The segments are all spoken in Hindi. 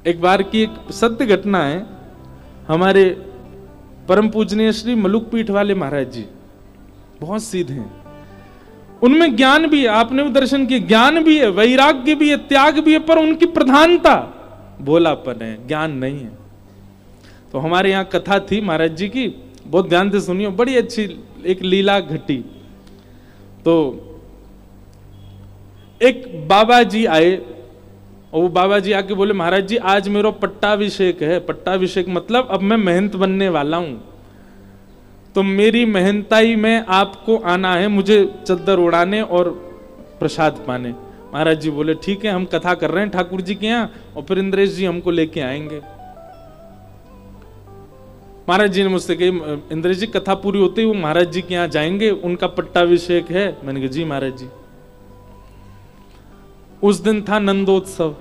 एक बार की एक सत्य घटना है। हमारे परम पूजनीय श्री मलुक पीठ वाले महाराज जी बहुत सीधे हैं, उनमें ज्ञान भी है, आपने वो दर्शन किए, ज्ञान भी है, वैराग्य भी है, त्याग भी है, पर उनकी प्रधानता भोलापन है, ज्ञान नहीं है। तो हमारे यहाँ कथा थी महाराज जी की, बहुत ध्यान से सुनियो, बड़ी अच्छी एक लीला घटी। तो एक बाबा जी आए और वो बाबा जी आके बोले, महाराज जी आज मेरा पट्टाभिषेक है। पट्टाभिषेक मतलब अब मैं महंत बनने वाला हूं, तो मेरी महंताई में आपको आना है, मुझे चद्दर उड़ाने और प्रसाद पाने। महाराज जी बोले ठीक है, हम कथा कर रहे हैं ठाकुर जी के यहाँ और फिर इंद्रेश जी हमको लेके आएंगे। महाराज जी ने मुझसे कही, इंद्रेश जी कथा पूरी होते ही वो महाराज जी के यहाँ जाएंगे, उनका पट्टाभिषेक है। मैंने कहा जी महाराज जी। उस दिन था नंदोत्सव,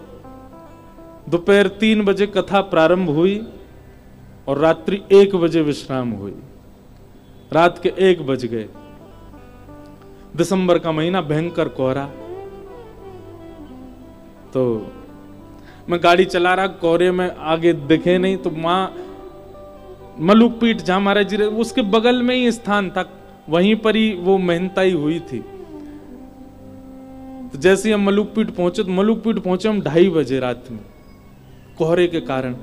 दोपहर 3 बजे कथा प्रारंभ हुई और रात्रि 1 बजे विश्राम हुई। रात के 1 बज गए। दिसंबर का महीना, भयंकर कोहरा। तो मैं गाड़ी चला रहा, कोहरे में आगे दिखे नहीं, तो मां मलुक पीठ जहां महाराज जी उसके बगल में ही स्थान था, वहीं पर ही वो महंताई हुई थी। तो जैसे हम मलुक पीठ पहुंचे, तो मलुक पीठ पहुंचे हम 2:30 बजे रात में, कोहरे के कारण।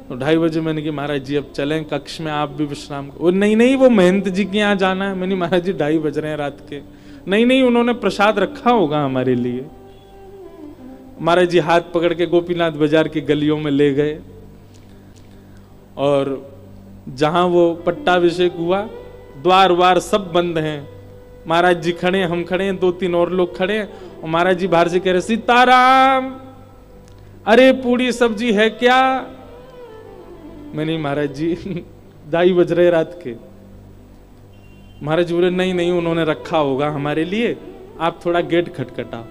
तो 2:30 बजे मैंने कहा महाराज जी अब चलें कक्ष में, आप भी विश्राम करो। नहीं वो महंत जी के यहाँ जाना है। मैंने महाराज जी 2:30 बज रहे हैं रात के। नहीं उन्होंने प्रसाद रखा होगा हमारे लिए। महाराज जी हाथ पकड़ के गोपीनाथ बाजार की गलियों में ले गए और जहां वो पट्टाभिषेक हुआ, द्वार वार सब बंद हैं। महाराज जी खड़े, हम खड़े हैं, 2-3 और लोग खड़े हैं और महाराज जी बाहर से कह रहे सीताराम, अरे पूरी सब्जी है क्या? मैंने महाराज जी 2:30 बज रहे रात के। महाराज जी बोले नहीं उन्होंने रखा होगा हमारे लिए, आप थोड़ा गेट खटखटाओ।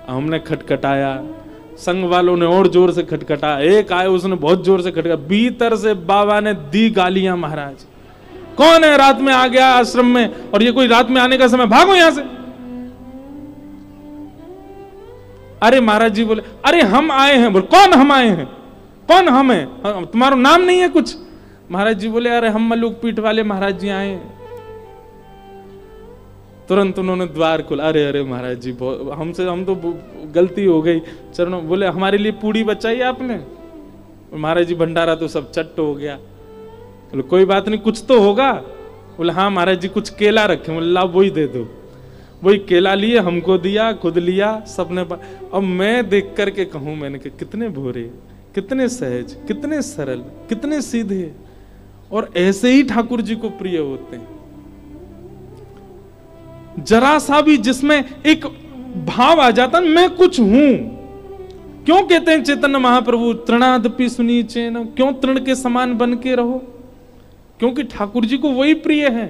हमने खटखटाया, संघ वालों ने और जोर से खटखटाया। एक आए, उसने बहुत जोर से खटखटाया। भीतर से बाबा ने दी गालियां, महाराज कौन है रात में आ गया आश्रम में, और ये कोई रात में आने का समय, भागो यहां से। अरे महाराज जी बोले अरे हम आए हैं। बोले कौन हम आए हैं? कौन हम है? तुम्हारा नाम नहीं है कुछ? महाराज जी बोले अरे हम मलुक पीठ वाले महाराज जी आए हैं। तुरंत उन्होंने द्वार खोला। अरे महाराज जी हम तो गलती हो गई चरणों। बोले हमारे लिए पूड़ी बचाई आपने? महाराज जी भंडारा तो सब चट्ट हो गया। बोले कोई बात नहीं, कुछ तो होगा। बोले हाँ महाराज जी कुछ केला रखे। बोले ला वही दे दो। वही केला लिए, हमको दिया, खुद लिया, सबने। अब मैं देख करके कहूं, मैंने कहा कितने भोरे, कितने सहज, कितने सरल, कितने सीधे, और ऐसे ही ठाकुर जी को प्रिय होते हैं। जरा सा भी जिसमें एक भाव आ जाता मैं कुछ हूं। क्यों कहते हैं चैतन्य महाप्रभु तृणादपि सुनीचे न, क्यों तृण के समान बन के रहो? क्योंकि ठाकुर जी को वही प्रिय है।